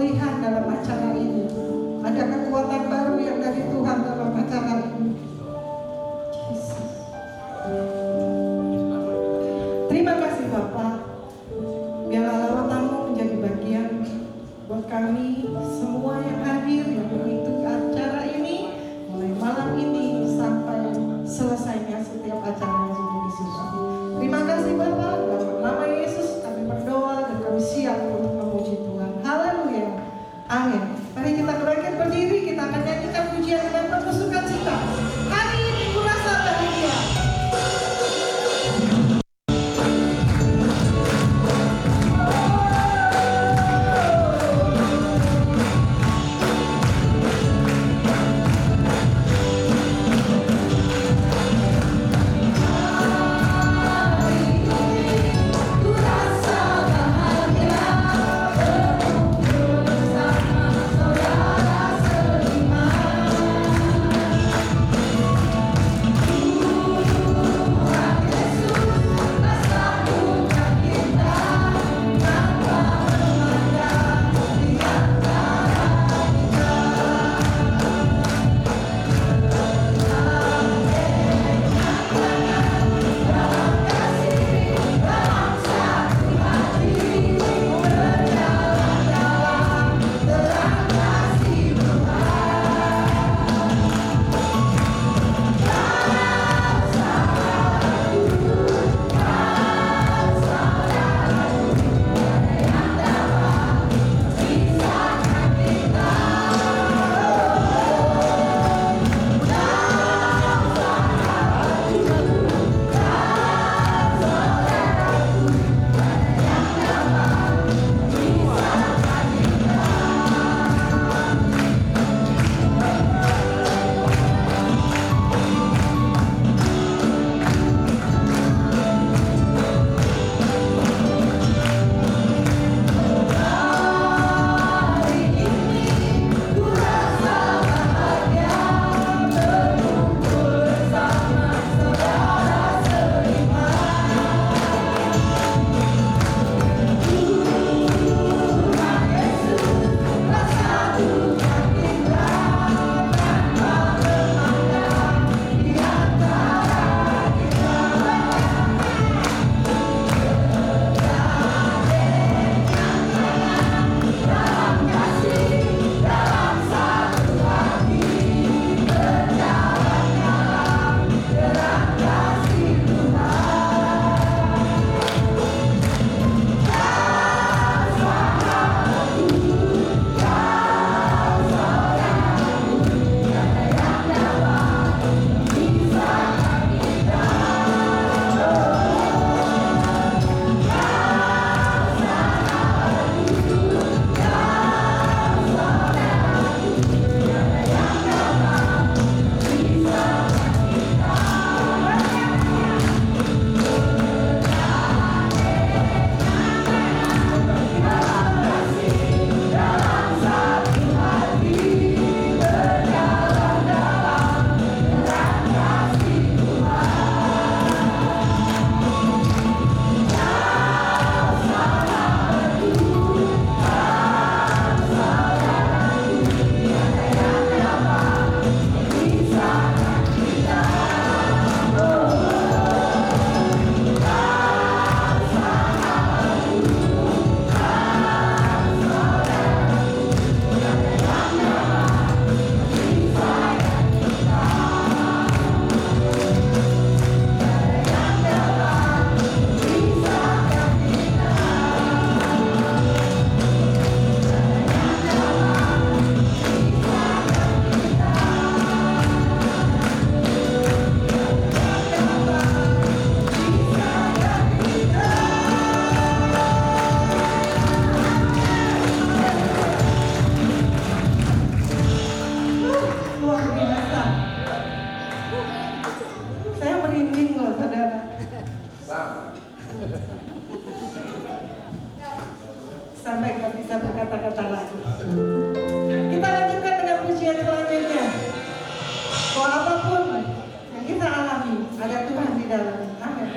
pemulihan dalam acara ini. Ada kekuatan baru yang dari Tuhan dalam acara ini. Jesus. Terima kasih Bapak. Biarlah lawatanmu menjadi bagian buat kami semua yang hadir, yang mengikuti acara ini, mulai malam ini sampai selesainya setiap acara yang sudah disusun. Terima kasih Bapak. Dalam nama Yesus kami berdoa dan kami siap untuk memuji Tuhan. Haleluya. Amin. Mari kita bangkit berdiri, kita akan nyanyikan pujian dan penuh sukacita. Hari ini kurasa bahagia. Sampai nggak bisa berkata-kata lagi. Kita lanjutkan dengan pujian selanjutnya. Bahwa apapun yang kita alami, ada Tuhan di dalamnya. Amin.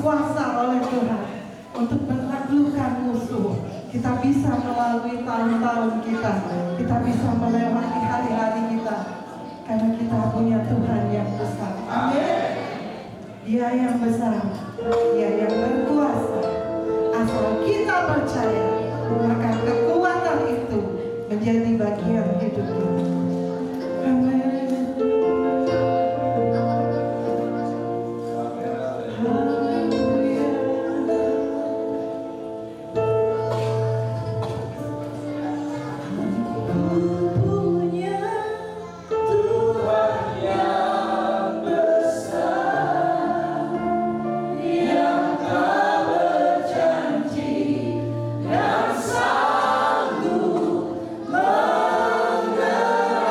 kuasa oleh Tuhan untuk menaklukkan musuh. Kita bisa melalui tahun-tahun kita. Kita bisa melewati hari-hari kita. Karena kita punya Tuhan yang besar. Amin. Dia yang besar. Dia yang berkuasa. Asal kita percaya, maka kekuatan itu menjadi bagian hidup kita. Amin. Dan sanggup menggerakkan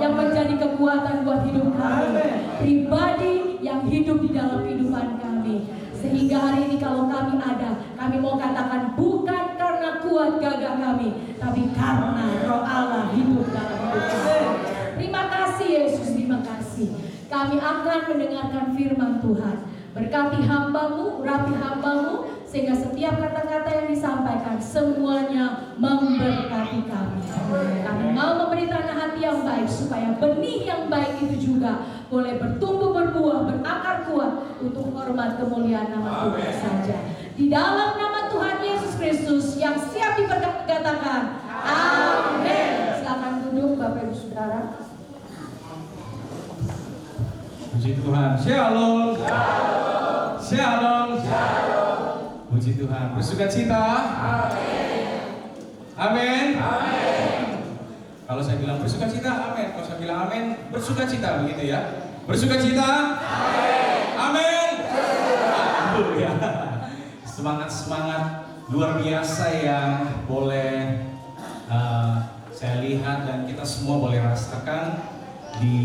yang menjadi kekuatan buat hidup kami, pribadi yang hidup di dalam kehidupan kami. Sehingga hari ini kalau kami ada, kami mau katakan bukan karena kuat gagah kami, tapi karena Roh Allah hidup dalam hidup kami. Terima kasih Yesus, terima kasih. Kami akan mendengarkan firman Tuhan. Berkati hamba-Mu, urapi hamba-Mu, sehingga setiap kata-kata yang disampaikan semuanya memberkati kami. Kami mau memberi tanah hati yang baik, supaya benih yang baik itu juga boleh bertumbuh, berbuah, berakar kuat untuk hormat kemuliaan nama Tuhan saja. Di dalam nama Tuhan Yesus Kristus yang siap diberkati, katakan amin. Silakan duduk Bapak Ibu Saudara. Puji Tuhan. Shalom. Shalom. Shalom. Puji Tuhan. Bersukacita. Amin. Amin. Kalau saya bilang bersukacita, amin. Kalau saya bilang amin, bersukacita, begitu ya. Bersukacita. Amin. Haleluya. Semangat luar biasa yang boleh saya lihat dan kita semua boleh rasakan di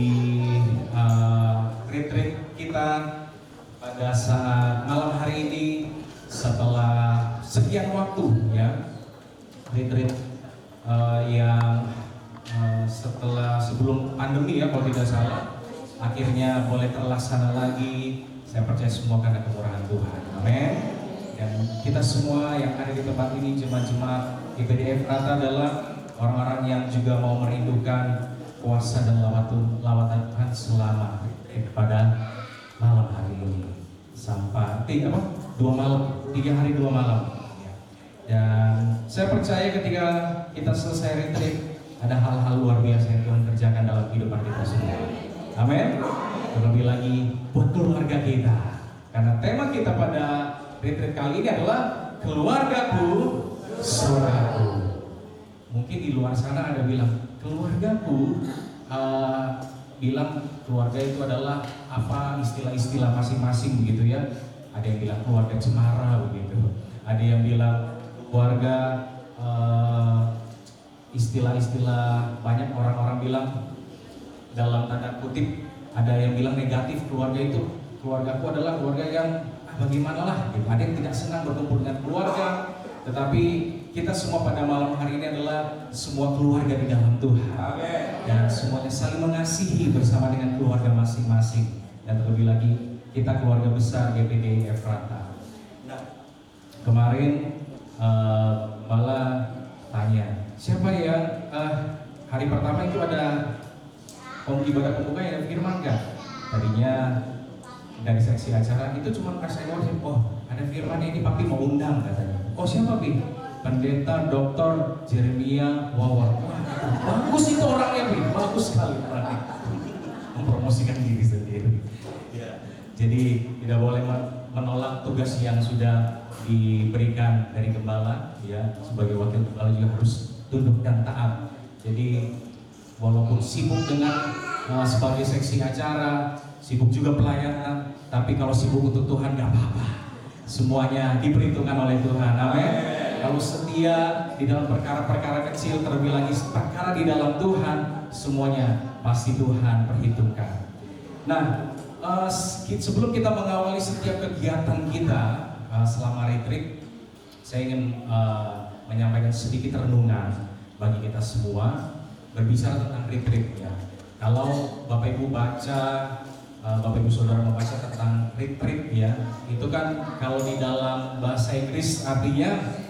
retreat kita pada saat malam hari ini setelah sekian waktu ya. Retreat yang setelah sebelum pandemi ya kalau tidak salah, akhirnya boleh terlaksana lagi. Saya percaya semua karena kemurahan Tuhan. Amin. Dan kita semua yang ada di tempat ini, jemaat-jemaat IPD Efrata, adalah orang-orang yang juga mau merindukan kuasa dan lawatan Tuhan selama pada malam hari ini sampai 3 hari 2 malam. Dan saya percaya ketika kita selesai retreat, ada hal-hal luar biasa yang Tuhan kerjakan dalam kehidupan kita semua. Amin. Terlebih lagi buat keluarga kita, karena tema kita pada retreat kali ini adalah keluargaku, surgaku. Mungkin di luar sana ada bilang keluargaku, bilang keluarga itu adalah apa, istilah-istilah masing-masing begitu ya. Ada yang bilang keluarga cemara begitu, ada yang bilang keluarga, istilah-istilah banyak orang-orang bilang dalam tanda kutip, ada yang bilang negatif keluarga itu. Keluargaku adalah keluarga yang bagaimana lah gitu. Ada yang tidak senang berkumpul dengan keluarga, tetapi kita semua pada malam hari ini adalah semua keluarga di dalam Tuhan. Amen. Dan semuanya saling mengasihi bersama dengan keluarga masing-masing. Dan terlebih lagi kita keluarga besar GPD Efrata. Nah, kemarin malah tanya, siapa yang hari pertama itu ada ibadah pembuka yang ada firman kan? Tadinya dari seksi acara itu cuma kasih informasi, oh ada firman ini papi mau undang katanya. Oh siapa pi? Pendeta Dr. Jeremia Wawan. Wah, bagus itu orangnya pi, bagus sekali orangnya. Mempromosikan diri sendiri. Ya. Jadi tidak boleh menolak tugas yang sudah diberikan dari gembala. Ya, sebagai wakil gembala juga harus tunduk dan taat. Jadi walaupun sibuk dengan sebagai seksi acara, sibuk juga pelayanan, tapi kalau sibuk untuk Tuhan gak apa-apa. Semuanya diperhitungkan oleh Tuhan. Amin. Kalau setia di dalam perkara-perkara kecil, terlebih lagi perkara di dalam Tuhan, semuanya pasti Tuhan perhitungkan. Nah, sebelum kita mengawali setiap kegiatan kita selama retreat, saya ingin menyampaikan sedikit renungan bagi kita semua berbicara tentang retreat ya. Kalau Bapak Ibu baca, Bapak Ibu Saudara membaca tentang retreat ya, itu kan kalau di dalam bahasa Inggris artinya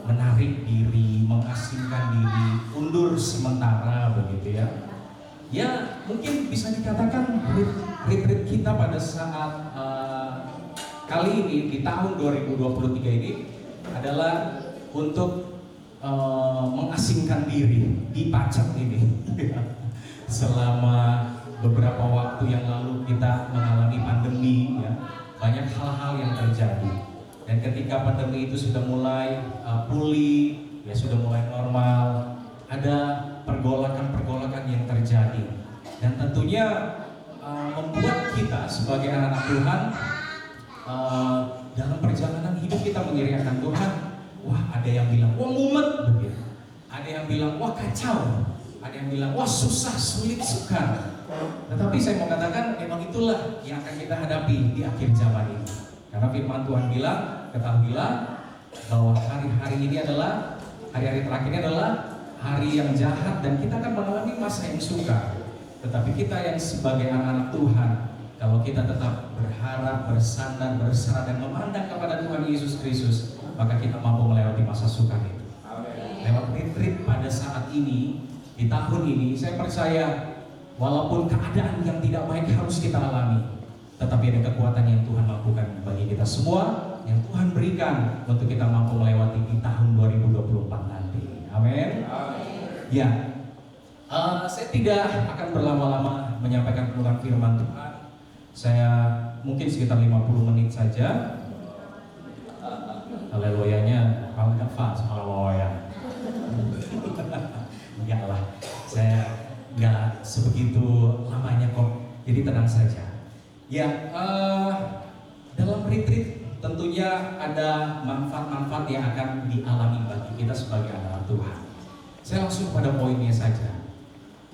menarik diri, mengasingkan diri, undur sementara begitu ya. Ya mungkin bisa dikatakan retreat kita pada saat kali ini di tahun 2023 ini adalah untuk mengasingkan diri di Pacet ini. Selama beberapa waktu yang lalu kita mengalami pandemi ya, banyak hal-hal yang terjadi. Dan ketika pandemi itu sudah mulai pulih, ya sudah mulai normal, ada pergolakan-pergolakan yang terjadi. Dan tentunya membuat kita sebagai anak-anak Tuhan dalam perjalanan hidup kita mengiringkan Tuhan, wah ada yang bilang wah mumet begitu, ada yang bilang wah kacau, Ada yang bilang, wah susah, sulit, sukar. Tetapi saya mau katakan, memang itulah yang akan kita hadapi di akhir zaman ini. Karena firman Tuhan bilang, ketahuilah bahwa hari-hari ini adalah, hari-hari terakhir ini adalah hari yang jahat dan kita akan mengalami masa yang sukar. Tetapi kita yang sebagai anak-anak Tuhan, kalau kita tetap berharap, bersandar, berserah dan memandang kepada Tuhan Yesus Kristus, maka kita mampu melewati masa sukar itu. Lewat retreat pada saat ini, di tahun ini, saya percaya walaupun keadaan yang tidak baik harus kita alami, tetapi ada kekuatan yang Tuhan lakukan bagi kita semua, yang Tuhan berikan untuk kita mampu melewati di tahun 2024 nanti. Amin. Ya, saya tidak akan berlama-lama menyampaikan kebenaran firman Tuhan. Saya mungkin sekitar 50 menit saja. Haleluyanya, kalau nggak fast, haleluya. Enggak lah, saya nggak sebegitu lamanya kok. Jadi tenang saja. Ya, dalam retreat tentunya ada manfaat-manfaat yang akan dialami bagi kita sebagai anak Tuhan. Saya langsung pada poinnya saja.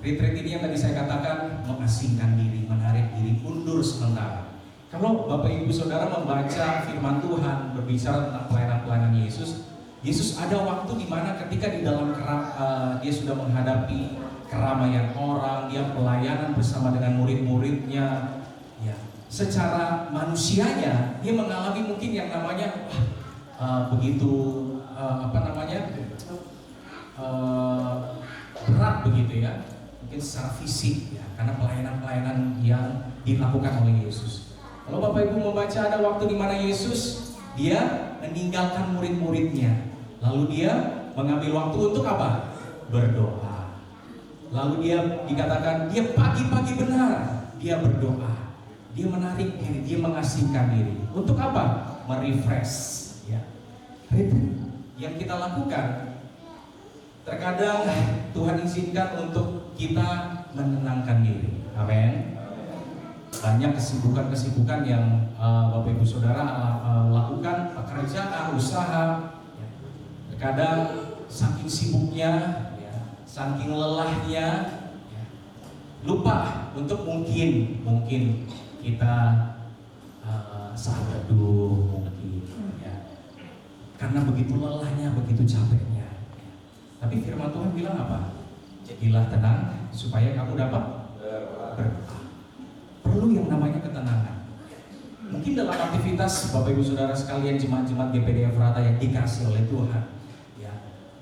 Retreat ini yang tadi saya katakan mengasingkan diri, menarik diri, undur sementara. Kalau Bapak Ibu Saudara membaca firman Tuhan berbicara tentang pelayanan Yesus, Yesus ada waktu di mana ketika di dalam dia sudah menghadapi keramaian orang, dia pelayanan bersama dengan murid-muridnya. Ya, secara manusianya dia mengalami mungkin yang namanya begitu berat begitu ya, mungkin secara fisik ya, karena pelayanan-pelayanan yang dilakukan oleh Yesus. Kalau Bapak Ibu membaca ada waktu di mana Yesus dia meninggalkan murid-muridnya, lalu dia mengambil waktu untuk apa? Berdoa. Lalu dia dikatakan dia pagi-pagi benar dia berdoa, dia menarik diri, dia mengasingkan diri. Untuk apa? Merefresh. Ya. Yang kita lakukan terkadang Tuhan izinkan untuk kita menenangkan diri. Amin. Banyak kesibukan-kesibukan yang Bapak Ibu Saudara lakukan, pekerjaan, usaha. Terkadang saking sibuknya, saking lelahnya, lupa untuk mungkin kita saat teduh mungkin, ya. Karena begitu lelahnya, begitu capeknya. Tapi firman Tuhan bilang apa? Jadilah tenang supaya kamu dapat berdoa. Perlu yang namanya ketenangan. Mungkin dalam aktivitas Bapak Ibu Saudara sekalian jemaat-jemaat GPD Efrata yang dikasih oleh Tuhan, ya,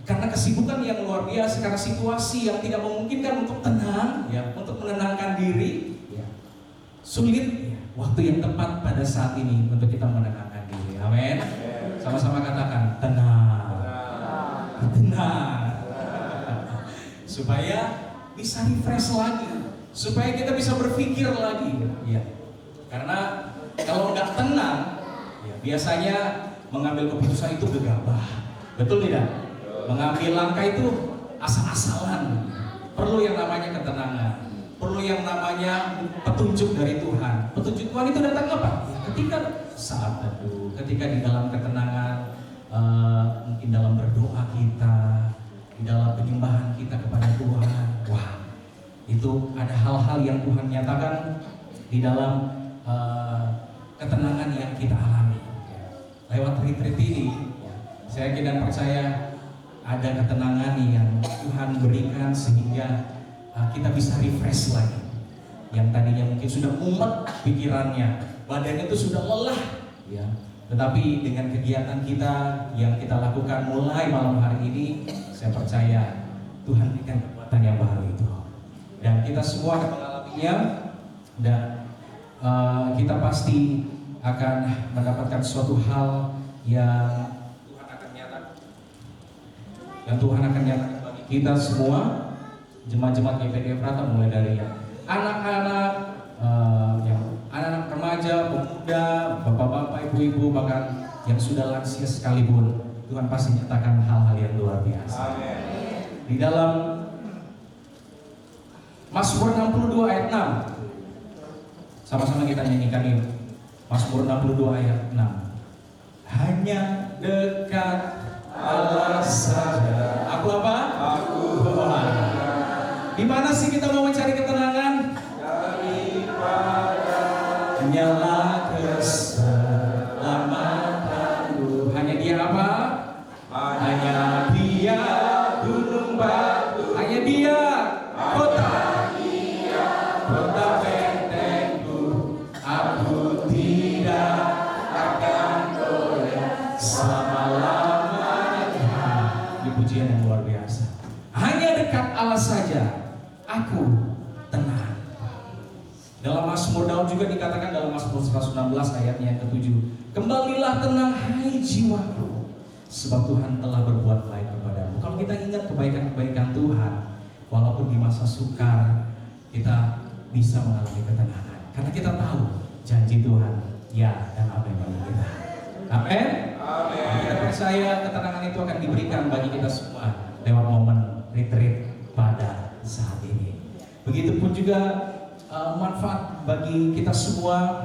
karena kesibukan yang luar biasa, karena situasi yang tidak memungkinkan untuk tenang, ya, untuk menenangkan diri, ya, sulit ya, waktu yang tepat pada saat ini untuk kita menenangkan diri. Amin. Sama-sama katakan tenang, supaya bisa refresh lagi, supaya kita bisa berpikir lagi, ya. Karena kalau nggak tenang, ya, biasanya mengambil keputusan itu gegabah, betul tidak? Mengambil langkah itu asal-asalan. Perlu yang namanya ketenangan, perlu yang namanya petunjuk dari Tuhan. Petunjuk Tuhan itu datang apa? Ya, ketika saat teduh, ketika di dalam ketenangan, mungkin dalam berdoa kita, di dalam penyembahan kita kepada Tuhan. Wah, itu ada hal-hal yang Tuhan nyatakan di dalam ketenangan yang kita alami. Lewat retreat ini, saya yakin dan percaya ada ketenangan yang Tuhan berikan sehingga kita bisa refresh lagi. Yang tadinya mungkin sudah mumet pikirannya, badannya itu sudah lelah, ya. Tetapi dengan kegiatan kita yang kita lakukan mulai malam hari ini, saya percaya Tuhan berikan kekuatan yang baru itu. Dan kita semua akan mengalaminya, dan kita pasti akan mendapatkan suatu hal yang Tuhan akan nyatakan bagi kita semua, jemaat-jemaat GPD Efrata, mulai dari anak-anak, yang anak-anak remaja, pemuda, bapak-bapak, ibu-ibu, bahkan yang sudah lansia sekalipun, Tuhan pasti nyatakan hal-hal yang luar biasa. Amen. Di dalam Mazmur 62 ayat 6, sama-sama kita nyanyikan ini. Mazmur 62 ayat 6. Hanya dekat Allah saja. Aku apa? Aku kasih kita mau mencari ketenangan hanyalah keselamatanku. Hanya Dia apa? Hanya Dia gunung batu, hanya Dia kota bentengku. Aku tidak akan goyah selama-lamanya. Ini pujian yang luar biasa. Hanya dekat Allah saja aku tenang. Dalam Mazmur Daud juga dikatakan dalam Mazmur 116 ayatnya yang ke-7, kembalilah tenang hai jiwaku, sebab Tuhan telah berbuat baik kepadamu. Kalau kita ingat kebaikan-kebaikan Tuhan, walaupun di masa sukar kita bisa mengalami ketenangan, karena kita tahu janji Tuhan ya dan amin bagi kita. Amin. Kita percaya ketenangan itu akan diberikan bagi kita semua lewat momen retreat pada saat ini. Begitupun juga manfaat bagi kita semua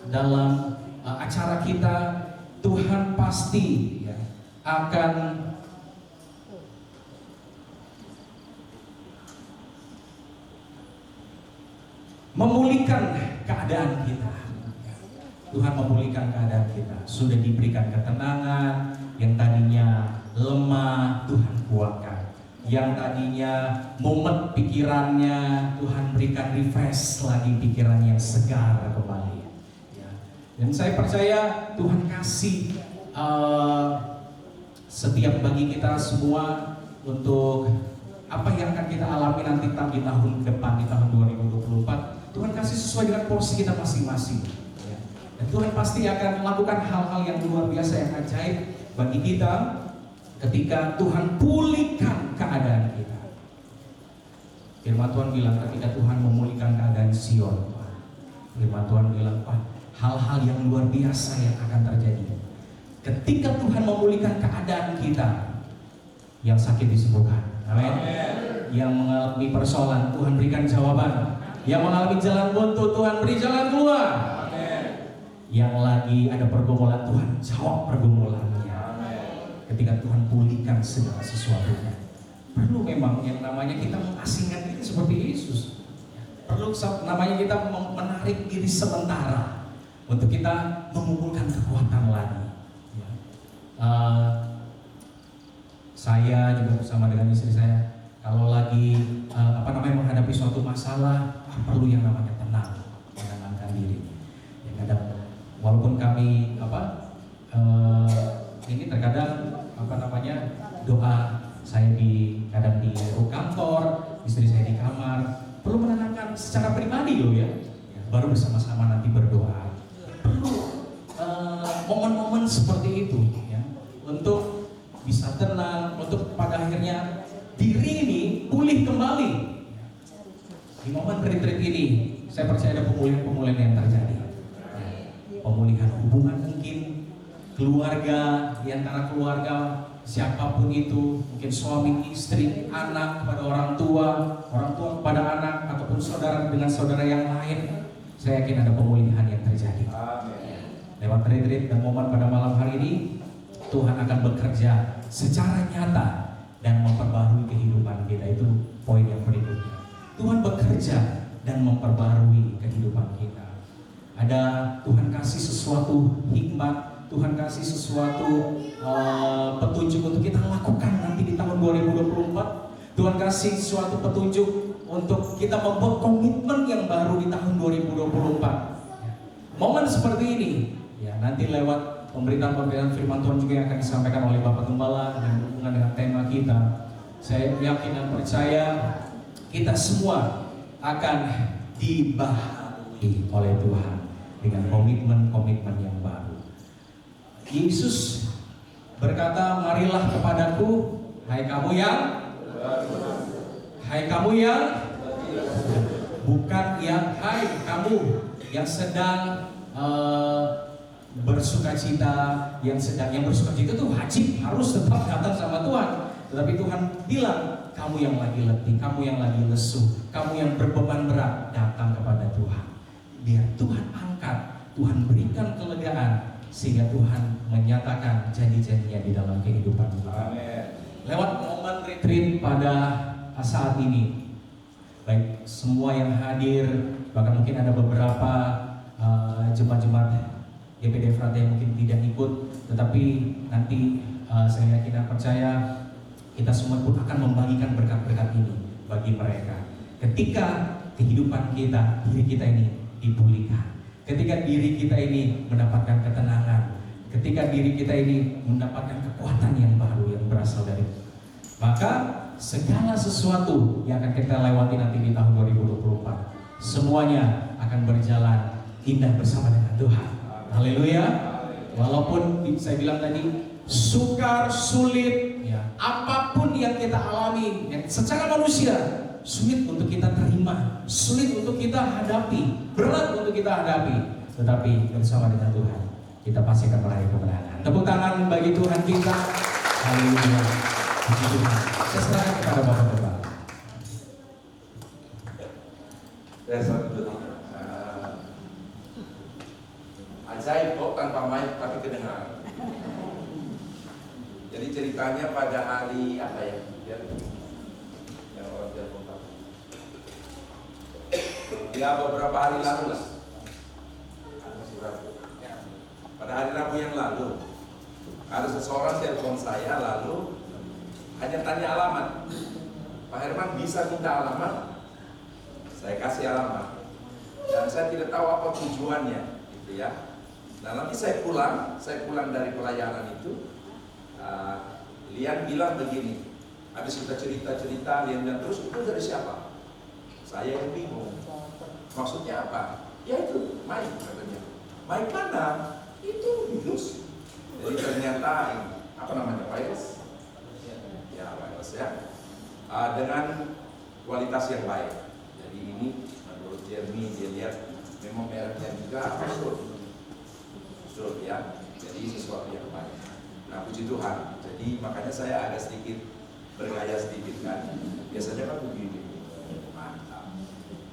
dalam acara kita. Tuhan pasti ya, akan memulihkan keadaan kita. Tuhan memulihkan keadaan kita. Sudah diberikan ketenangan, yang tadinya lemah Tuhan kuatkan, yang tadinya mumet pikirannya Tuhan berikan refresh lagi, pikiran yang segar kembali ya. Dan saya percaya Tuhan kasih setiap bagi kita semua untuk apa yang akan kita alami nanti di tahun depan, di tahun 2024. Tuhan kasih sesuai dengan porsi kita masing-masing ya. Dan Tuhan pasti akan melakukan hal-hal yang luar biasa, yang ajaib bagi kita ketika Tuhan pulihkan keadaan kita. Firman Tuhan bilang ketika Tuhan memulihkan keadaan Sion, firman Tuhan bilang, hal-hal yang luar biasa yang akan terjadi ketika Tuhan memulihkan keadaan kita. Yang sakit disembuhkan, amin. Yang mengalami persoalan, Tuhan berikan jawaban. Yang mengalami jalan buntu, Tuhan beri jalan keluar, amin. Yang lagi ada pergumulan, Tuhan jawab pergumulannya. Ketika Tuhan pulihkan segala sesuatunya, perlu memang yang namanya kita mengasingkan diri seperti Yesus. Perlu namanya kita menarik diri sementara untuk kita mengumpulkan kekuatan lagi. Saya juga bersama dengan istri saya, kalau lagi menghadapi suatu masalah, perlu yang namanya tenang, menenangkan diri. Ya, kadang walaupun kami ini terkadang doa saya kadang di kantor, istri saya di kamar, perlu menenangkan secara pribadi loh ya. Baru bersama-sama nanti berdoa. Perlu momen-momen seperti itu ya, untuk bisa tenang, untuk pada akhirnya diri ini pulih kembali. Di momen retreat ini saya percaya ada pemulihan yang terjadi. Pemulihan hubungan mungkin, keluarga, di antara keluarga siapapun itu, mungkin suami, istri, anak kepada orang tua kepada anak, ataupun saudara dengan saudara yang lain. Saya yakin ada pemulihan yang terjadi. Lewat retreat dan momen pada malam hari ini, Tuhan akan bekerja secara nyata dan memperbarui kehidupan kita. Itu poin yang berikutnya. Tuhan bekerja dan memperbarui kehidupan kita. Ada Tuhan kasih sesuatu hikmat, Tuhan kasih sesuatu petunjuk untuk kita lakukan nanti di tahun 2024. Tuhan kasih suatu petunjuk untuk kita membuat komitmen yang baru di tahun 2024. Momen seperti ini ya, nanti lewat pemberitaan firman Tuhan juga yang akan disampaikan oleh Bapak Gembala dan berhubungan dengan tema kita. Saya yakin dan percaya kita semua akan dibaharui oleh Tuhan dengan komitmen-komitmen yang baru. Yesus berkata, marilah kepadaku, hai kamu yang bukan yang hai kamu yang sedang bersukacita, yang bersukacita itu wajib harus tetap datang sama Tuhan. Tetapi Tuhan bilang, kamu yang lagi letih, kamu yang lagi lesu, kamu yang berbeban berat, datang kepada Tuhan. Biar Tuhan angkat, Tuhan berikan kelegaan, sehingga Tuhan menyatakan janji-janjinya di dalam kehidupan kita. Lewat momen retreat pada saat ini, baik semua yang hadir, bahkan mungkin ada beberapa jemaat-jemaat GPD Efrata yang mungkin tidak ikut, tetapi nanti saya yakin dan percaya kita semua pun akan membagikan berkat-berkat ini bagi mereka. Ketika kehidupan kita, diri kita ini dipulihkan, ketika diri kita ini mendapatkan ketenangan, ketika diri kita ini mendapatkan kekuatan yang baru yang berasal dari, maka segala sesuatu yang akan kita lewati nanti di tahun 2024 semuanya akan berjalan indah bersama dengan Tuhan. Haleluya. Walaupun saya bilang tadi sukar, sulit, ya, apapun yang kita alami yang secara manusia sulit untuk kita terima, sulit untuk kita hadapi, berat untuk kita hadapi, tetapi bersama dengan Tuhan kita pasti akan meraih kemenangan. Tepuk tangan bagi Tuhan kita. Haleluya. Puji Tuhan. Saya serahkan kepada Bapak-bapak. Ajaib kok tanpa mic tapi kedengaran. Jadi ceritanya pada hari apa ya? Yang orang telepon tahu. Ya beberapa hari lalu lah. Pada hari Rabu yang lalu ada seseorang telepon saya lalu hanya tanya alamat. Pak Herman bisa minta alamat? Saya kasih alamat. Dan saya tidak tahu apa tujuannya, gitu ya. Nah nanti saya pulang dari pelayanan itu, Lian bilang begini, habis kita cerita, Lian bilang terus itu dari siapa? Saya yang bingung, maksudnya apa? Ya itu, Mike katanya. Mike mana? Itu virus. Jadi ternyata apa namanya, virus? Ya virus ya, dengan kualitas yang baik. Jadi ini menurut Jeremy dia lihat memang mereknya juga absurd ya, jadi sesuatu yang baik. Nah puji Tuhan, jadi makanya saya agak sedikit bergaya sedikit kan, biasanya kan begini, mantap.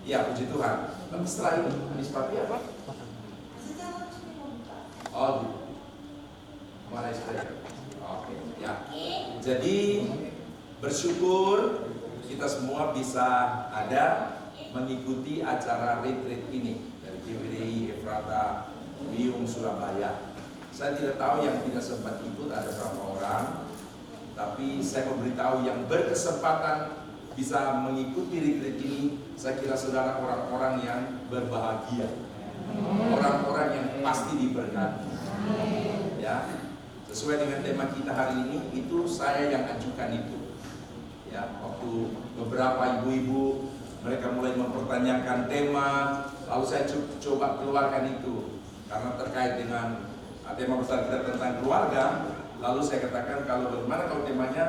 Ya puji Tuhan. Nanti setelah ini habis papi apa? Oh gitu. Mana istrinya? Oke ya. Jadi bersyukur kita semua bisa ada mengikuti acara retreat ini dari GPDI Efrata Wiyung Surabaya. Saya tidak tahu yang tidak sempat ikut ada berapa orang, tapi saya memberitahu yang berkesempatan bisa mengikuti retreat ini, saya kira saudara orang-orang yang berbahagia, orang-orang yang pasti diberkati. Ya, sesuai dengan tema kita hari ini, itu saya yang ajukan itu. Ya, waktu beberapa ibu-ibu mereka mulai mempertanyakan tema, lalu saya coba keluarkan itu. Karena terkait dengan tema besar kita tentang keluarga, lalu saya katakan kalau bagaimana kalau temanya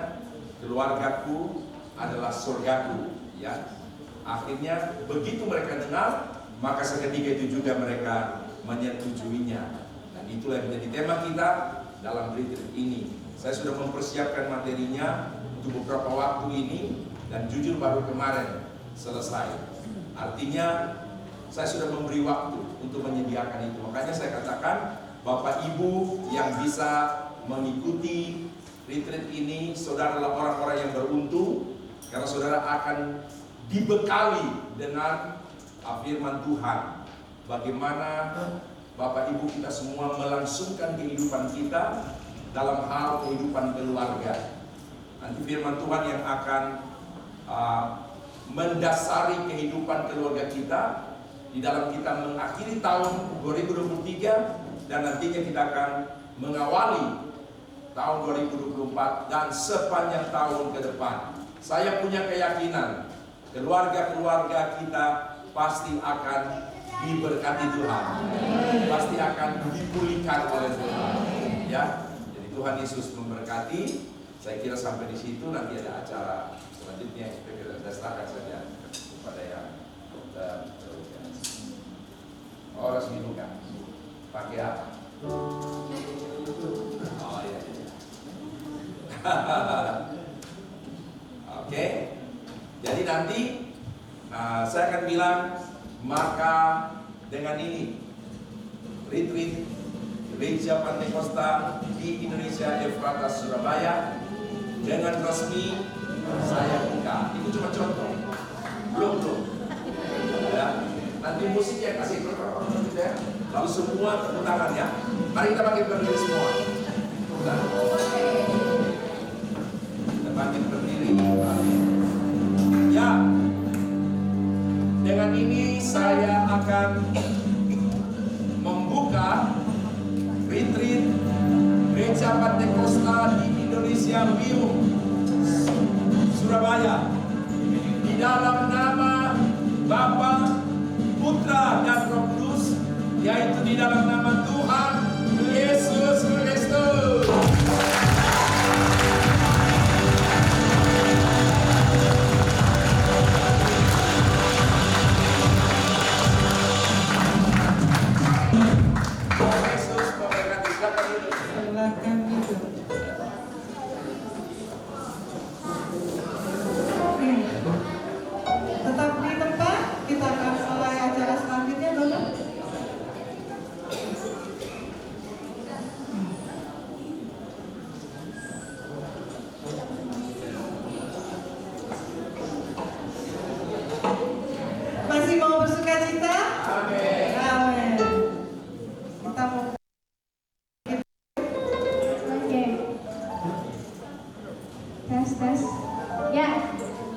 keluargaku adalah surgaku, ya. Akhirnya begitu mereka dengar, maka seketika itu juga mereka menyetujuinya. Dan itulah yang menjadi tema kita dalam retreat ini. Saya sudah mempersiapkan materinya untuk beberapa waktu ini dan jujur baru kemarin selesai. Artinya saya sudah memberi waktu untuk menyediakan itu. Makanya saya katakan Bapak Ibu yang bisa mengikuti retreat ini, saudara adalah orang-orang yang beruntung karena saudara akan dibekali dengan firman Tuhan. Bagaimana Bapak Ibu kita semua melangsungkan kehidupan kita dalam hal kehidupan keluarga. Nanti firman Tuhan yang akan mendasari kehidupan keluarga kita di dalam kita mengakhiri tahun 2023 dan nantinya kita akan mengawali tahun 2024 dan sepanjang tahun ke depan. Saya punya keyakinan keluarga-keluarga kita pasti akan diberkati Tuhan, pasti akan dipulihkan oleh Tuhan. Ya, jadi Tuhan Yesus memberkati. Saya kira sampai di situ, nanti ada acara selanjutnya yang kita serahkan saja kepada yang resmi bukan pakai apa? Oh iya. Oke. Jadi nanti saya akan bilang, maka dengan ini retreat Gereja Pantekosta di Indonesia Efrata Surabaya dengan resmi saya buka. Itu cuma contoh. Belum. Ya. Nanti musiknya kasih gitu ya. Lalu semua tepuk tangan ya. Mari kita bangkit berdiri semua. Bukan. Kita bangkit berdiri. Ya. Dengan ini saya akan membuka retreat Gereja Pantekosta di Indonesia Wiyung Surabaya di dalam nama Bapa, Putra dan Roh Kudus, yaitu di dalam nama Tuhan Yesus Kristus. Yesus memberkati. Silakan duduk. Tetap di tempat, kita akan mulai acara selanjutnya dulu. Masih mau bersuka cita? Amin. Amin. Kita mau Oke. Tes. Ya.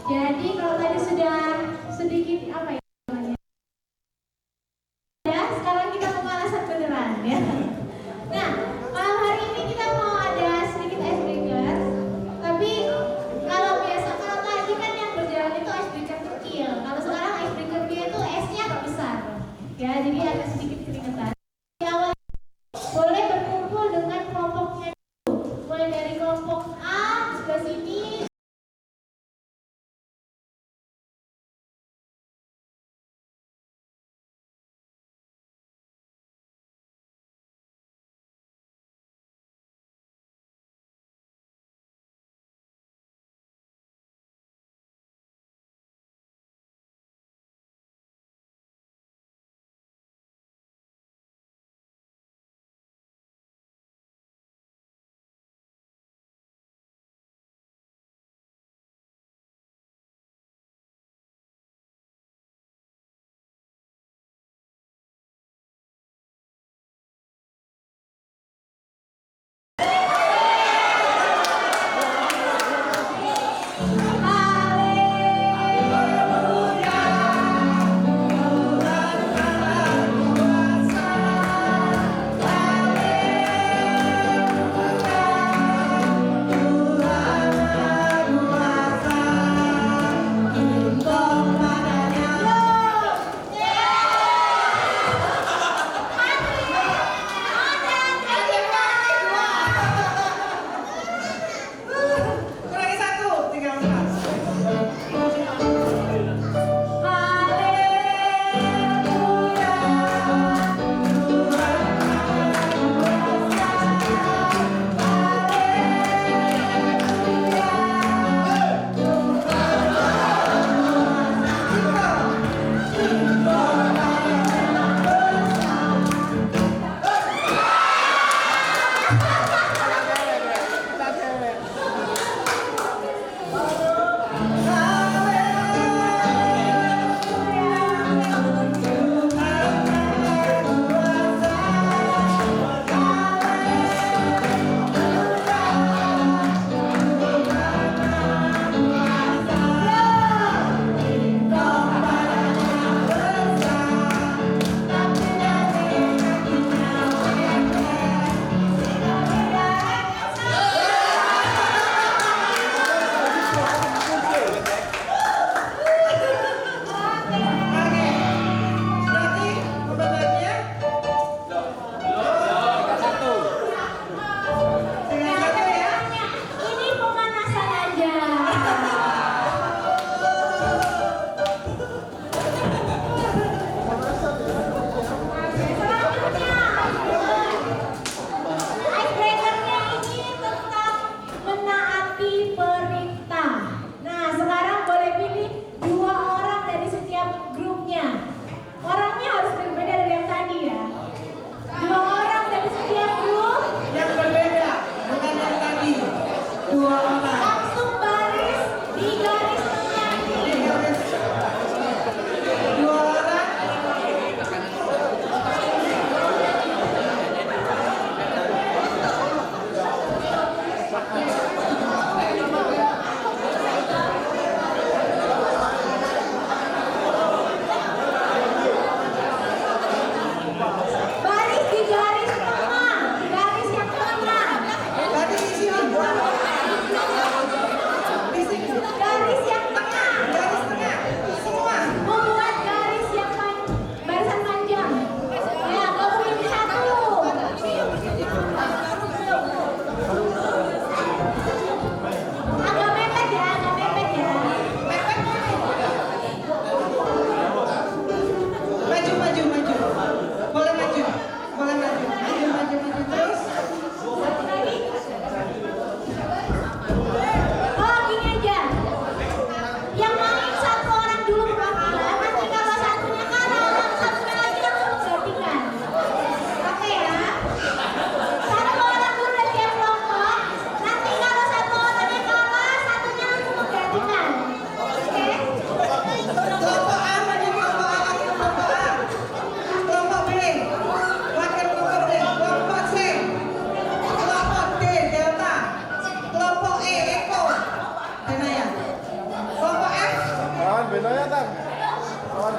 Jadi kalau tadi sudah sedikit apa ya namanya? Ya, sekarang kita pemanasan beneran ya. Nah, malam hari ini kita mau ada sedikit icebreaker. Tapi kalau tadi kan yang berjalan itu icebreaker kecil. Kalau sekarang icebreaker-nya itu S-nya agak besar. Ya, jadi ada sedikit keringetan. Di awal boleh berkumpul dengan kelompoknya dulu. Mulai dari kelompok A sebelah sini.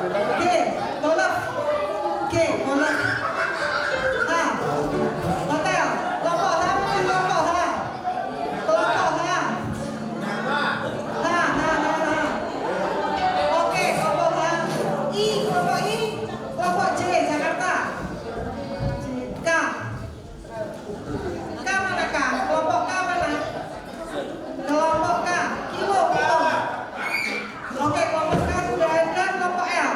Oke, tolak. Oke, tolak. Ha. Hotel. Kelompok ha, bukan kelompok ha. Kelompok ha. Ha. Oke, kelompok ha. Kelompok I. Kelompok J, Jakarta. K. K mana K? Kelompok K mana? Kelompok K. Kilo. Oke, kelompok K sudah ada. Kelompok L.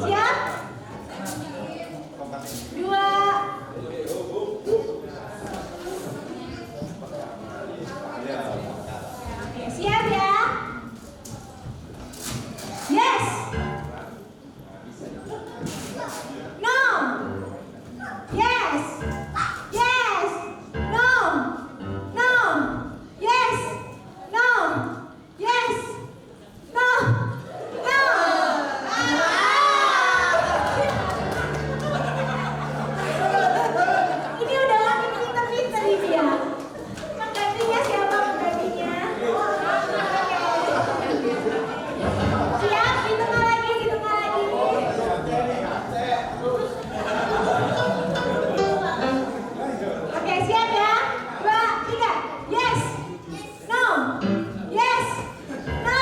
Siap? 2. Oke, siap ya? Yes. No. Yes. Yes. No. No. Yes. No. Yes. No. No. Ini udah makin pinter-pinter ini ya. Penggantinya siapa penggantinya? Siap, hitung lagi, hitung lagi. Oke, siap ya? 2, 3. Yes. No. Yes. No.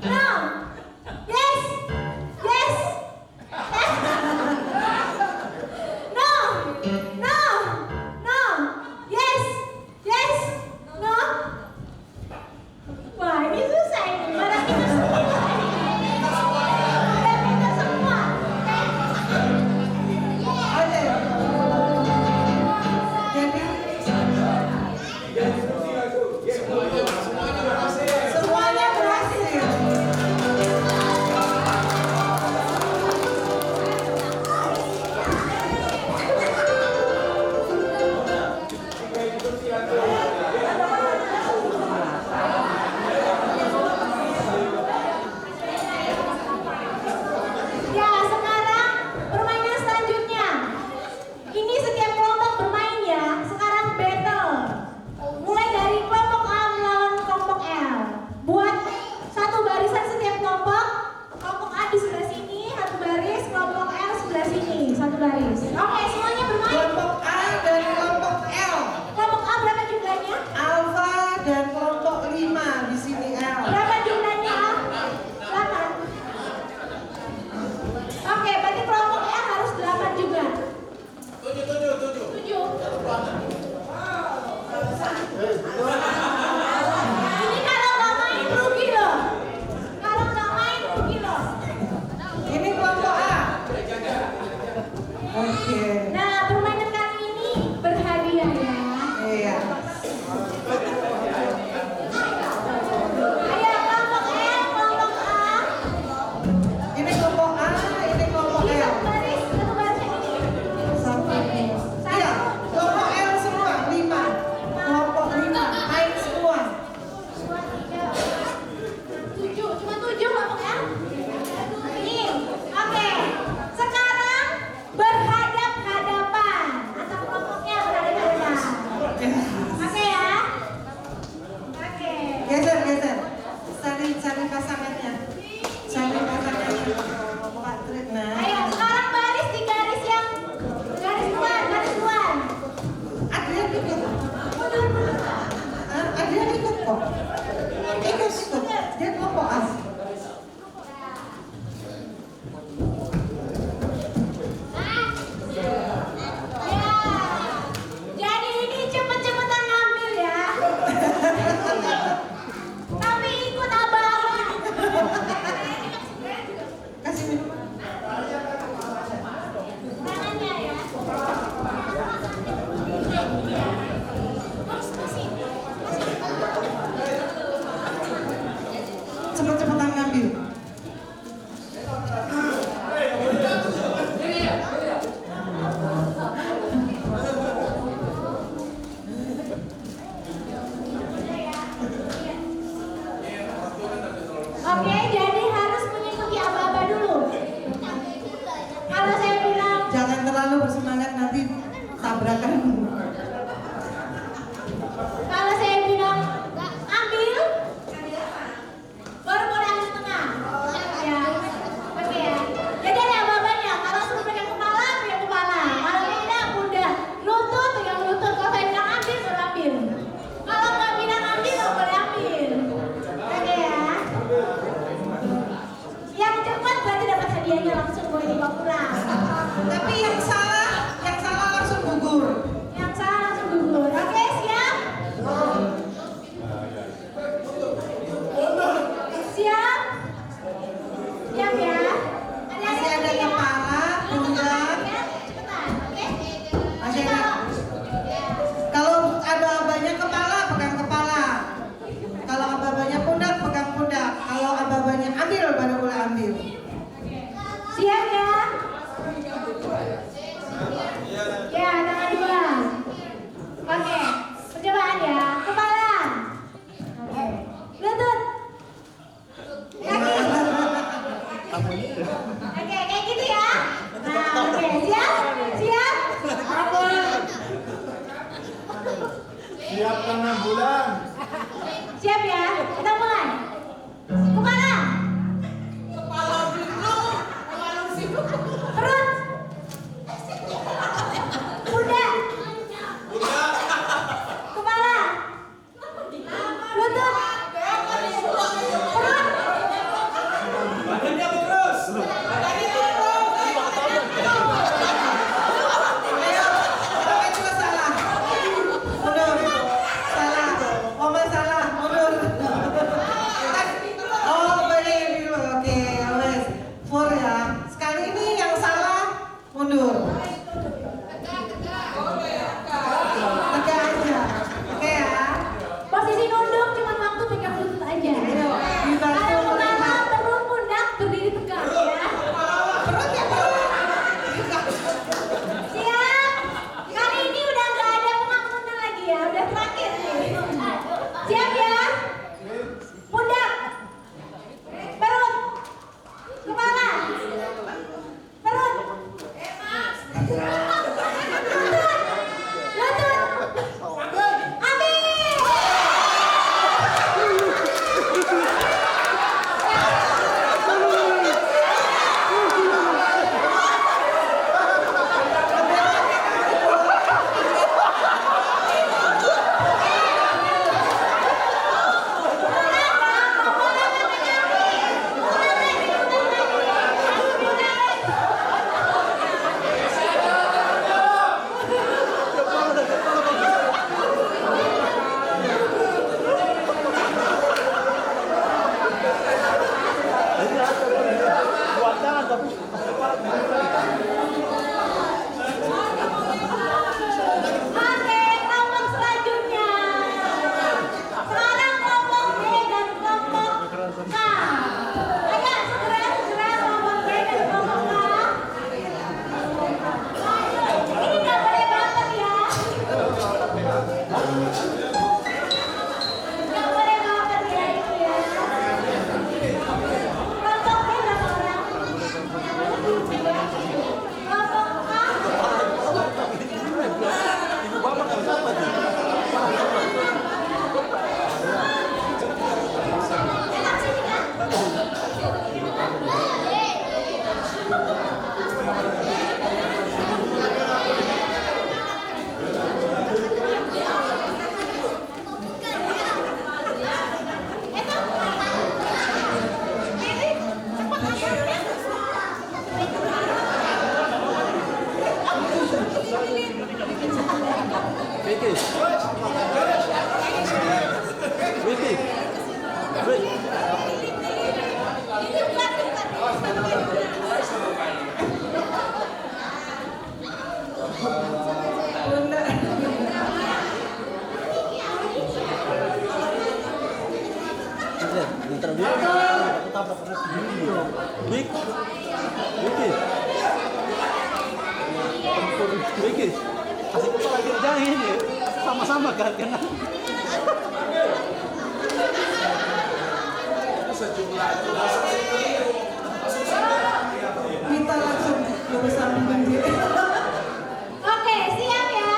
No. Yes. Yes. No. No. No. Yes. Yes. No. Wah, ini susah ini. Pada kita semua. Pada kita semua. Oke. Jadi semuanya berhasil. Ya, sekarang permainan selanjutnya. Ini setiap kelompok bermain ya. Sekarang battle. Mulai dari kelompok A melawan kelompok L. Buat satu barisan setiap kelompok. Kelompok A di sebelah sini, satu baris. Kelompok L sebelah sini, satu baris. Oke, semuanya bermain. Kelompok A dan kelompok L. Kelompok A berapa jumlahnya? Alfa dan kelompok 5 di sini L. Berapa jumlahnya A? 8. Oke, berarti kelompok L harus 8 juga. 7. Ini kalau nggak main rugi loh. Kalau nggak main rugi loh. Ini kelompok A. Oke. Nah, permainan kali ini berhadiah ya. Iya. Ayo kelompok L, kelompok A. Ini kelompok A, ini kelompok Ini L. satu baris yang ini. Satu. Iya, kelompok L semua 5. Kelompok 5 naik semua. 2, 3, 7. Cuma 7 kelompok L. Ini. Oke. Sekarang berhadap-hadapan atau kelompoknya berhadap-hadapan. Oke ya. Oke. Geser, geser. Cari pasangannya. Cari pasangannya. Pak Tritna. Ayo, sekarang baris di garis yang garis luar. Adrian ikut. Mundur. Adrian ikut kok. Ikut. Dia kelompok A. Ya. Jadi ini cepet-cepetan ngambil ya. Tapi ikut abang. Kasih minum. Tangannya ya. Cepet-cepetan ngambil. Oke, jadi harus mengikuti aba-aba dulu. Kalau saya bilang Jangan terlalu bersemangat nanti tabrakan. Kalau saya bilang ambil, baru boleh ambil tengah. Ya, oke ya. Jadi ada ababanya. Kalau suruh pegang kepala, pegang kepala. Kalau tidak, udah lutut, pegang lutut. Kalau saya bilang ambil, baru ambil. Kalau nggak bilang ambil, nggak boleh ambil. Oke ya. Yang cepat berarti dapat hadiahnya langsung boleh dibawa pulang. Tapi yang salah langsung gugur. Yang salah langsung gugur. Oke, siap? Siap? Siap ya? Masih ada Perut. Pundak. Kepala. Lutut. Perut. Badannya terus. Bapak juga salah. Mundur. Salah. Oma salah. Mundur. Oh, beri dulu. Oke, wes. For ya. Sekali ini yang salah mundur. Tegak aja. Oke ya. Posisi nunduk cuma waktu pegang lutut aja. Ayo, dibantu Ada kepala, melihat. perut, pundak, berdiri tegak ya. Perut ya perut. Siap. Kali ini udah nggak ada pengampunan lagi ya, udah terakhir nih. Siap ya. Pundak, perut, kepala, perut, lutut, habis. Oke, kelompok selanjutnya. Sekarang kelompok B dan kelompok K. Ayo, segera kelompok B dan kelompok K. Ini nggak boleh baper ya. Nggak boleh baper ya itu ya. Kelompok B berapa orang? Kelompok K. Enak sini kan? Vicky, kasih kepala jangan ini, sama-sama kan kena. Kita langsung bersambung diri. Oke, siap ya.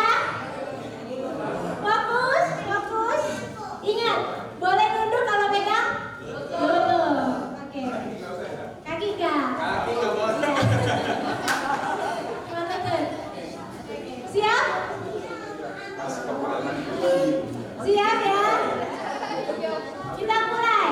Fokus, fokus. Ingat, boleh nunduk kalau pegang lutut. Oke. Kaki enggak? Kaki enggak boleh. Lutut. Siap? Siap ya? Kita mulai.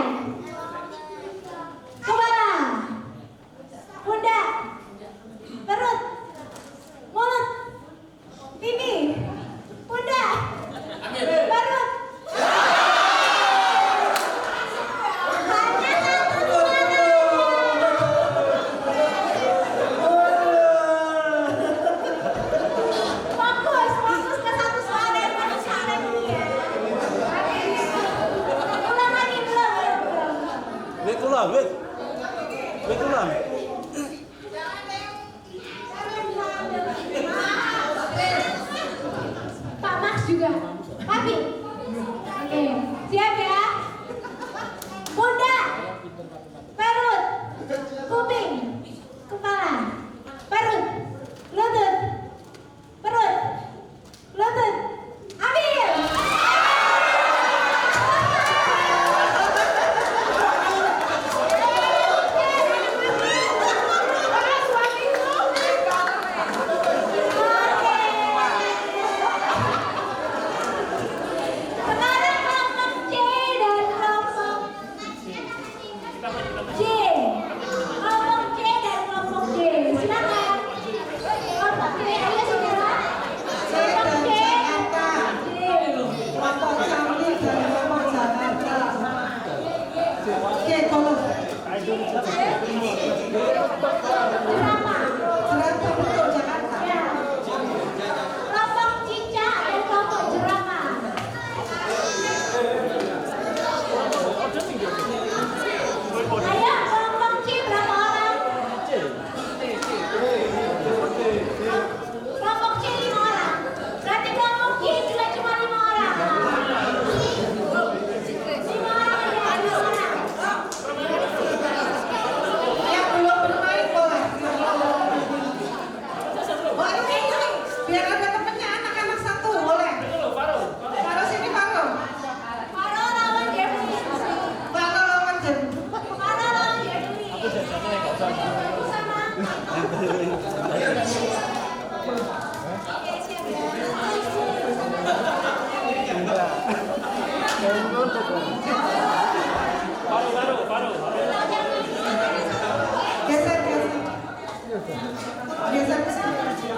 Geser ke sini.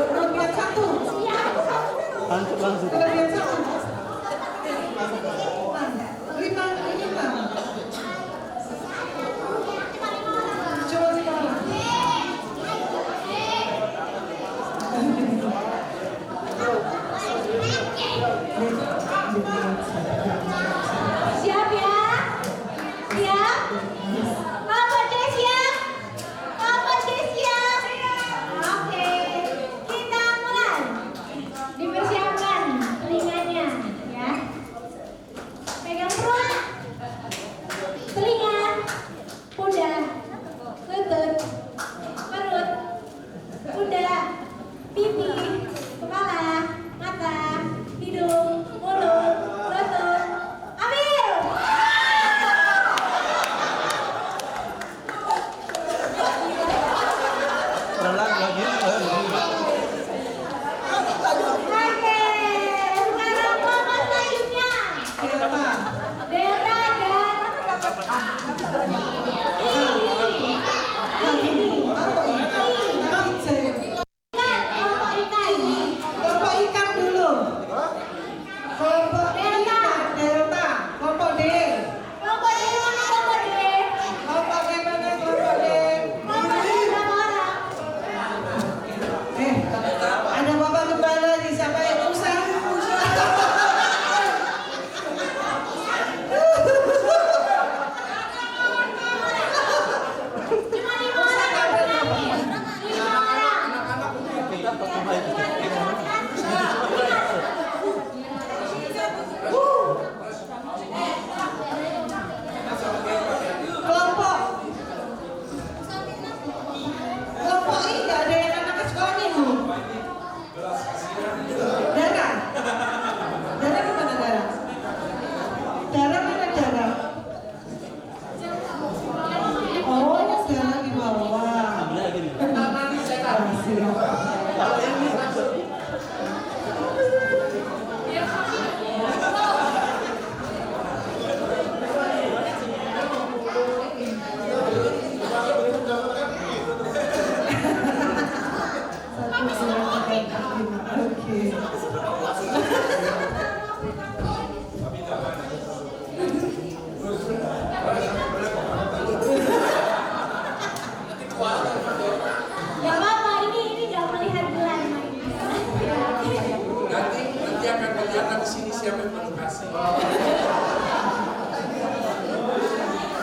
Kelebihan satu. Langsung. Kelebihan satu. 5. Coba sekarang. Siap ya? Siap? Kelompok D siap? Kelompok D siap? Oke, kita mulai. Dipersiapkan telinganya ya. Pegang perut, telinga, pundak, lutut, perut, pundak, pipi, kepala, mata, hidung, mulut, lutut. Ambil. Pelan lagi. Oke, sekarang kelompok selanjutnya. Delta. Delta dan ikan, kelompok ikan. Kelompok ikan dulu. Kelompok Delta. Delta. Kelompok D. Kelompok D mana kelompok D? Kelompok D mana kelompok D? Kelompok D berapa orang? Ada bapak gembala nih, siapa yang usah? Cuma 5 orang yang berani. 5 orang. Kelompok ini nggak ada yang anak sekolah minggu. Darah. Darah kemana darah? Darah mana darah? Oh, darah di bawah. Ambil lagi nih. Kasih. Kalau ini Oke. Gak apa-apa, ini gak melihat gelar mainnya. Nanti akan kelihatan di sini siapa yang mengukasi.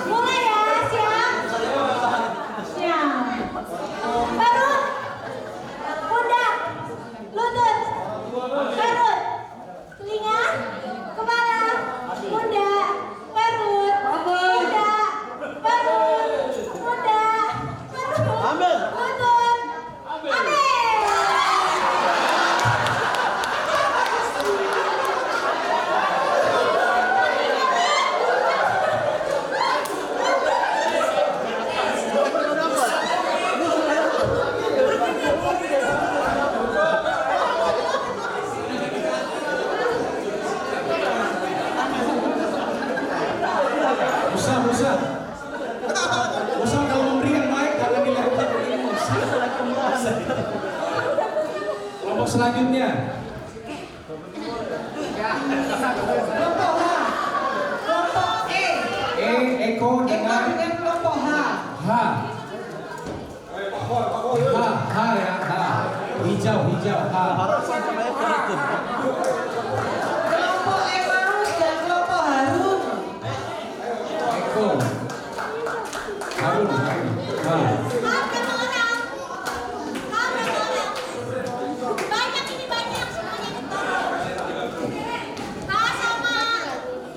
Mulai ya, siap? Siap. Perut, pundak, lutut, perut, telinga, kepala, pundak, perut, pundak, perut, pundak, perut, Ambil. lutut, ambil. Musa kalau memberi yang baik jangan dilihat. Kelompok selanjutnya. Kelompok H. Kelompok E. Eko dengan kelompok H. H. H ya, H. Hijau, H. harapan sama itu. Kelompok Emmaus dan kelompok Harun. Eko. Harun. H. Berapa orang? Banyak ini banyak semuanya. Sama.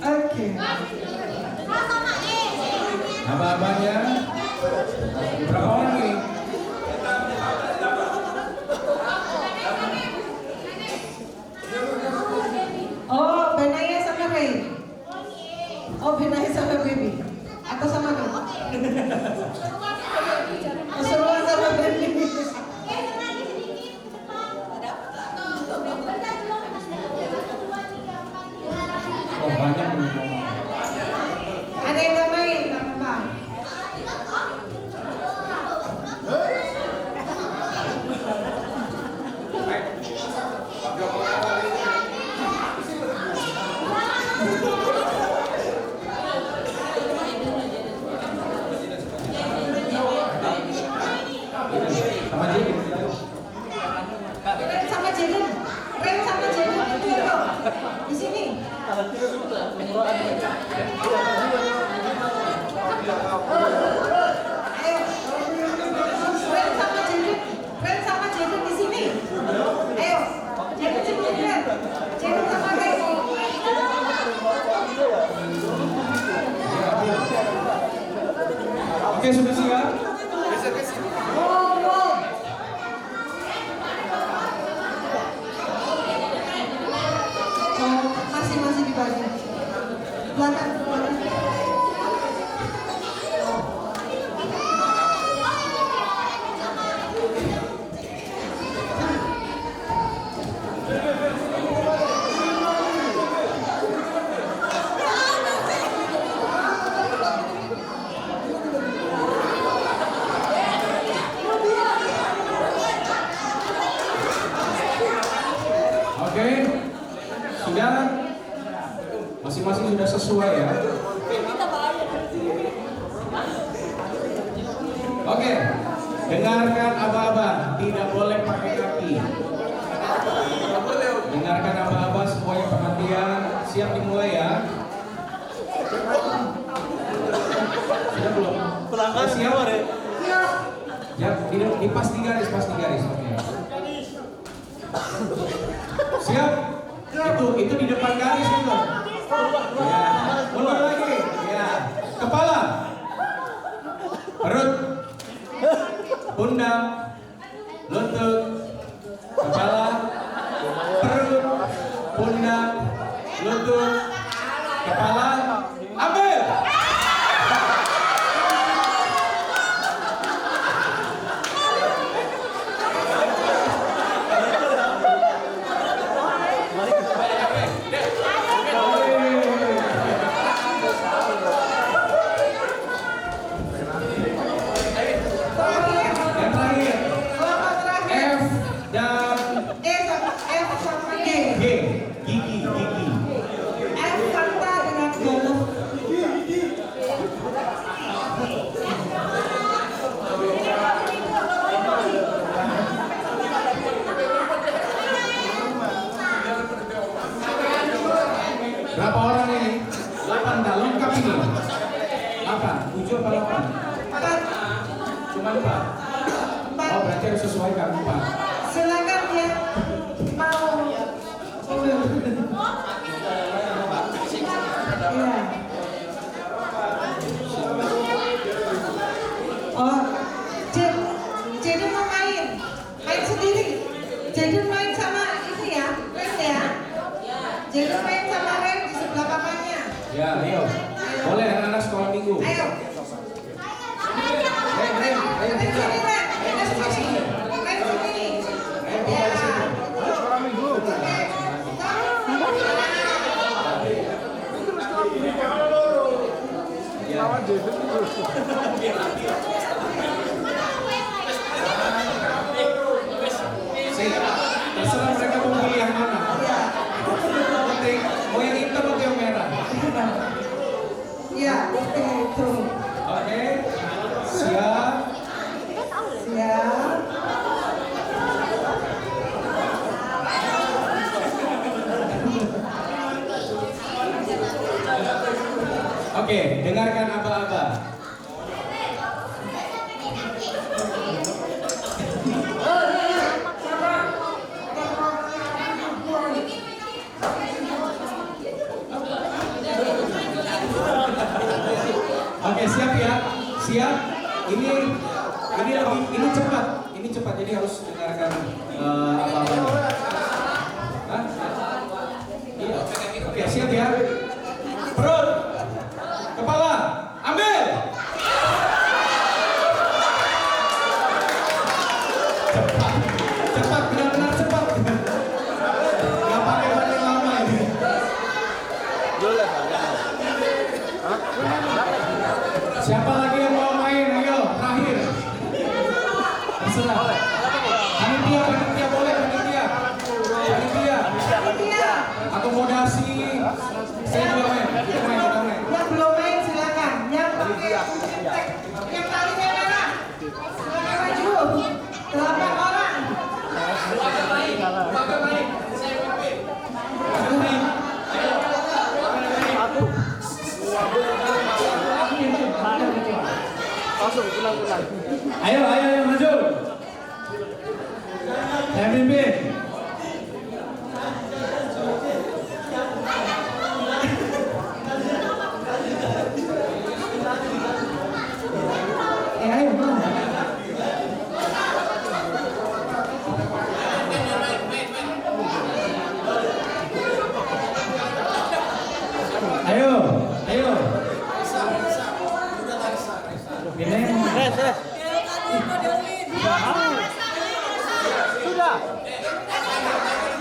Oke. Sama E. Abang-abangnya. Berapa orang ini? Oh, Benaya sama Ray. Oh, Benaya sama Baby. Atau sama Ray? Keseruan sama Baby. Oh banyak nih. Ada yang Oke, sudah siap? Oh, masih dibagi. Belakang. Oke, sudah masing-masing sudah sesuai ya. Oke, dengarkan aba-aba, tidak boleh pakai kaki. Dengarkan aba-aba, semuanya perhatian. Siap dimulai ya. Sudah belum? Pelanggan Siap? keluar ya. Ya, di pas di garis. Oke. Siap? Itu di depan garis itu. Ya, ulur lagi. Ya. Kepala, perut, pundak, lutut, kepala, perut, pundak, lutut, kepala. Ambil. Yang terakhir, Kelompok terakhir. F dan F sama G. G, gigi. F Fanta dengan golf. Berapa orang ini? 8 dah, lengkap ini. 8, 7 apa 8? 4. Cuma 4. Oh, berarti harus sesuaikan 4. Silakan ya mau. Iya. Oh, jadi mau main sendiri. Jadi main sama ini ya, Ren ya. Jadi main sama Ren di sebelah papanya. Ya, ayo. Boleh anak-anak sekolah minggu. Ayo. Ren, Main sini Ren. Main sini. Main sini. Ya. Oke. Terserah mereka mau pilih yang mana. Penting, mau yang hitam atau yang merah? Ya, itu. Oke, siap. Siap. Oke, dengarkan aba-aba. Oke, siap ya. Siap. Ini cepat. Ini cepat. Jadi harus dengarkan apa-apa. Hah? Iya. Oke, siap ya. Perut, kepala, ambil. Cepat, benar-benar cepat. Nggak pakai lama ini. Siapa lagi yang mau main? Ayo, terakhir. Terserah. Panitia boleh, panitia. Akomodasi. Saya juga main. Kita main. Yang belum main silakan. Yang pakai tek. Yang talinya merah. Silakan maju. 8 orang. Langsung pulang. Ayo maju. Saya pimpin. Ini Sudah.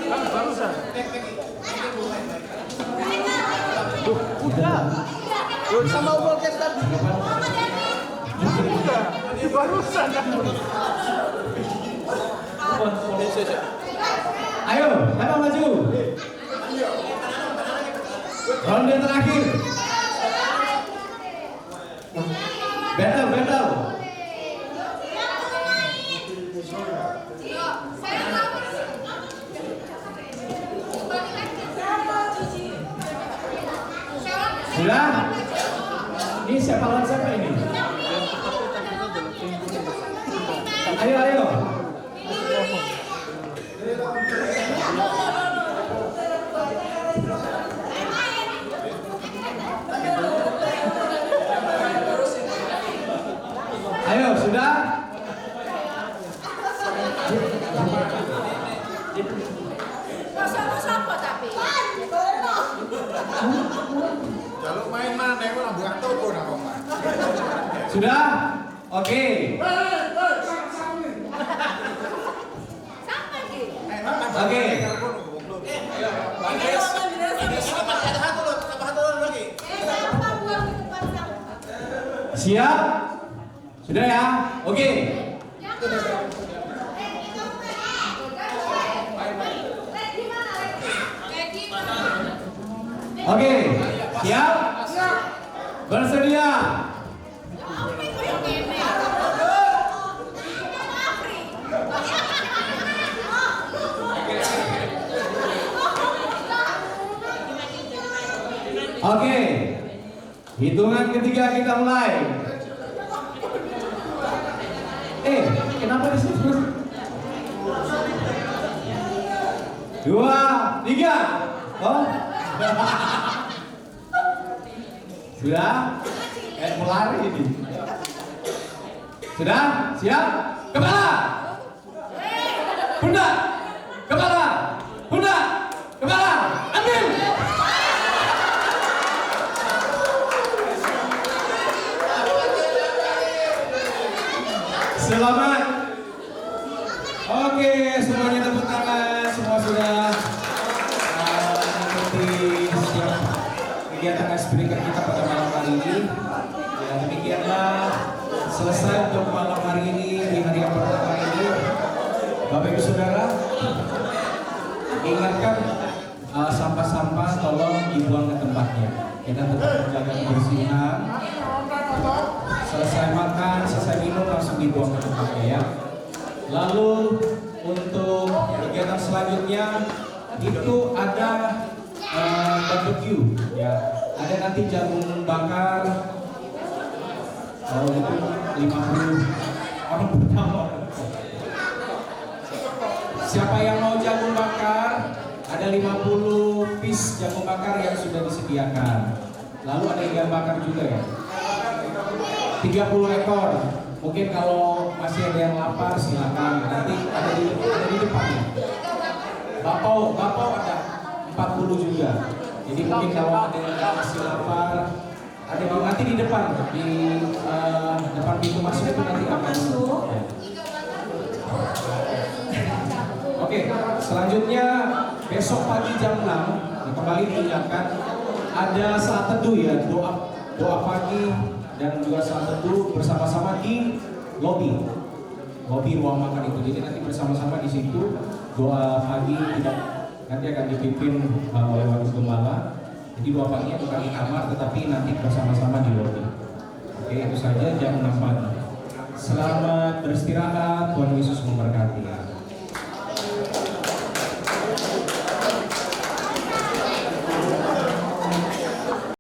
Kan barusan. Udah. Udah sama podcast tadi. Udah. Ini barusan. Ayo, siapa maju? Ronde terakhir. Battle. Sudah? Ini siapa lawan siapa ini? Ayo. Ayo, sudah? Kalau main mana yang orang buat toko nak main. Sudah? Oke. Oke. Siap? Sudah ya? Oke. Oke. Siap? Bersedia? Oke. Hitungan ketiga kita mulai. Kenapa di situ? 2, 3. Oh. Sudah? Melari ini. Sudah? Siap? Kepala. Pundak. Kepala. Pundak. Kepala. Ambil. Selamat. Oke, semuanya tepuk tangan. Semua sudah mengikuti setiap kegiatan speaker kita pada malam hari ini. Ya, demikianlah selesai untuk malam hari ini di hari yang pertama ini. Bapak Ibu Saudara, ingatkan sampah-sampah tolong dibuang ke tempatnya. Kita tetap menjaga kebersihan. Selesai makan, selesai minum langsung dibuang ke tempatnya ya. Lalu untuk kegiatan selanjutnya itu ada barbecue ya. Ada nanti jagung bakar. Kalau itu 50 orang pertama. Siapa yang mau jagung bakar? Ada 50 piece jagung bakar yang sudah disediakan. Lalu ada ikan bakar juga ya. 30 ekor. Mungkin kalau masih ada yang lapar silakan. Nanti ada di depannya. Bapau ada 40 juga. Jadi mungkin kalau ada yang masih lapar, ada nanti di depan depan pintu masuk itu nanti akan masuk. Oke, selanjutnya besok pagi jam 6 kembali diingatkan ada saat teduh ya, doa pagi dan juga saat teduh bersama-sama di lobi ruang makan itu. Jadi nanti bersama-sama di situ doa pagi nanti akan dipimpin oleh Wakil Gembala. Jadi doa paginya bukan di kamar tetapi nanti bersama-sama di lobi. Oke, itu saja jam 6 pagi. Selamat beristirahat, Tuhan Yesus memberkati.